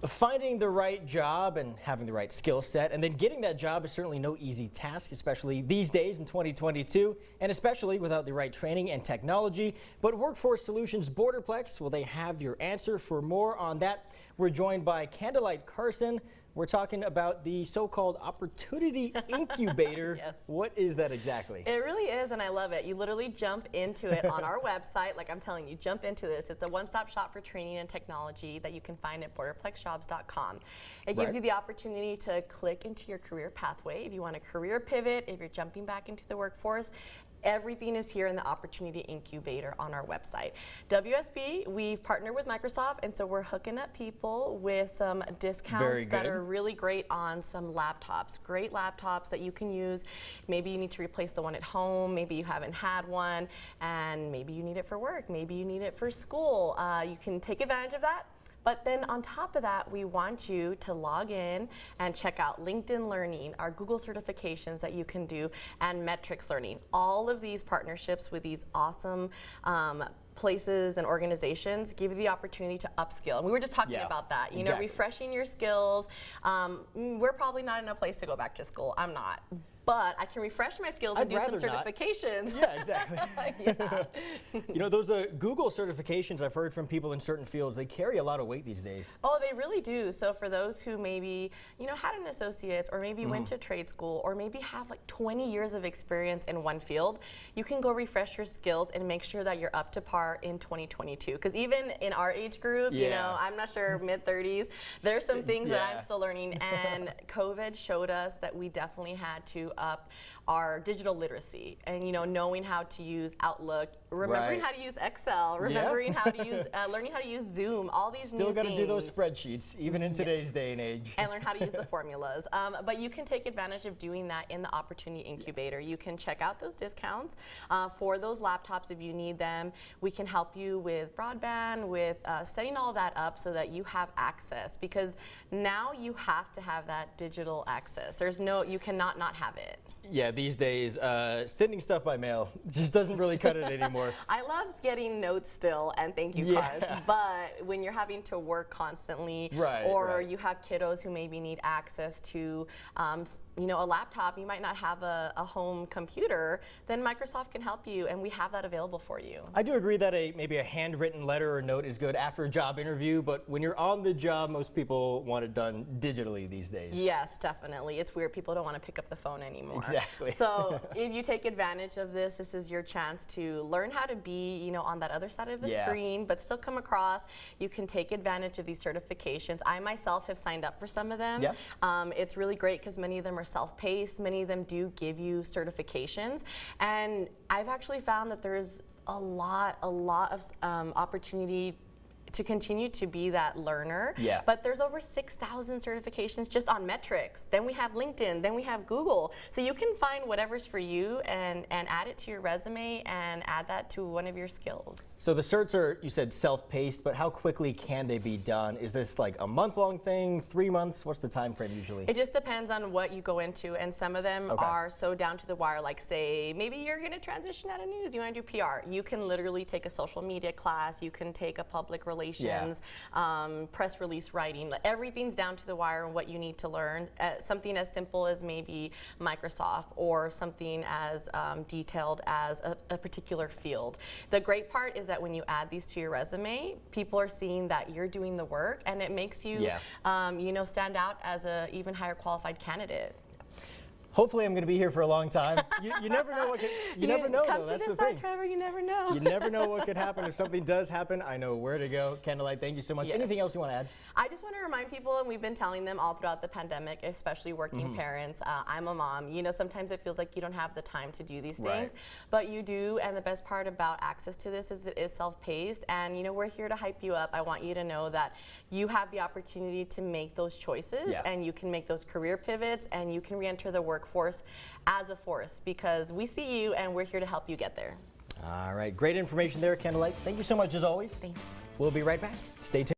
Finding the right job and having the right skill set and then getting that job is certainly no easy task, especially these days in 2022, and especially without the right training and technology. But Workforce Solutions Borderplex, well, they have your answer. For more on that, we're joined by Candlelight Carson. We're talking about the so-called Opportunity Incubator. Yes. What is that exactly? It really is, and I love it. You literally jump into it on our website. Like I'm telling you, jump into this. It's a one-stop shop for training and technology that you can find at borderplexjobs.com. It gives you the opportunity to click into your career pathway. If you want a career pivot, if you're jumping back into the workforce, everything is here in the Opportunity Incubator on our website. WSB, we've partnered with Microsoft, and so we're hooking up people with some discounts that are really great on some laptops. Great laptops that you can use. Maybe you need to replace the one at home, maybe you haven't had one, and maybe you need it for work, maybe you need it for school. You can take advantage of that. But then on top of that, we want you to log in and check out LinkedIn Learning, our Google certifications that you can do, and Metrics Learning. All of these partnerships with these awesome places and organizations give you the opportunity to upskill. And we were just talking about that, you know, refreshing your skills. We're probably not in a place to go back to school. I'm not. But I can refresh my skills and do some certifications. Yeah, exactly. You know, those Google certifications, I've heard from people in certain fields, they carry a lot of weight these days. Oh, they really do. So for those who maybe, you know, had an associate's or maybe went to trade school or maybe have like 20 years of experience in one field, you can go refresh your skills and make sure that you're up to par in 2022. Because even in our age group, you know, I'm not sure, mid-30s, there's some things that I'm still learning. And COVID showed us that we definitely had to up our digital literacy and, you know, knowing how to use Outlook, remembering how to use Excel, remembering how to use, learning how to use Zoom, all these new things. Still got to do those spreadsheets, even in today's day and age. And learn how to use the formulas. But you can take advantage of doing that in the Opportunity Incubator. You can check out those discounts for those laptops if you need them. We can help you with broadband, with setting all that up so that you have access, because now you have to have that digital access. There's no, you cannot not have it. Yeah, these days, sending stuff by mail just doesn't really cut it anymore. I love getting notes still and thank you cards, but when you're having to work constantly, or you have kiddos who maybe need access to, you know, a laptop, you might not have a home computer, then Microsoft can help you, and we have that available for you. I do agree that maybe a handwritten letter or note is good after a job interview, but when you're on the job, most people want it done digitally these days. Yes, definitely. It's weird. People don't want to pick up the phone anymore. Exactly. So if you take advantage of this, this is your chance to learn how to be, you know, on that other side of the screen, but still come across. You can take advantage of these certifications. I myself have signed up for some of them. It's really great because many of them are self-paced. Many of them do give you certifications. And I've actually found that there's a lot of opportunity to continue to be that learner. But there's over 6,000 certifications just on metrics. Then we have LinkedIn, then we have Google. So you can find whatever's for you and add it to your resume and add that to one of your skills. So the certs are, you said, self-paced, but how quickly can they be done? Is this like a month-long thing, 3 months? What's the time frame usually? It just depends on what you go into, and some of them are so down to the wire, like say, maybe you're gonna transition out of news, you wanna do PR. You can literally take a social media class, you can take a public relations, press release writing. Everything's down to the wire and what you need to learn. Something as simple as maybe Microsoft, or something as detailed as a particular field. The great part is that when you add these to your resume, people are seeing that you're doing the work, and it makes you, you know, stand out as an even higher qualified candidate. Hopefully, I'm going to be here for a long time. You never know what could, you never know, though. That's the thing. Trevor, you never know. You never know what could happen. If something does happen, I know where to go. Candlelight, thank you so much. Anything else you want to add? I just want to remind people, and we've been telling them all throughout the pandemic, especially working parents. I'm a mom. You know, sometimes it feels like you don't have the time to do these things, but you do. And the best part about access to this is it is self-paced. And, you know, we're here to hype you up. I want you to know that you have the opportunity to make those choices, and you can make those career pivots, and you can re-enter the workforce as a force, because we see you and we're here to help you get there. All right, great information there, Candlelight. Thank you so much as always. Thanks. We'll be right back. Stay tuned.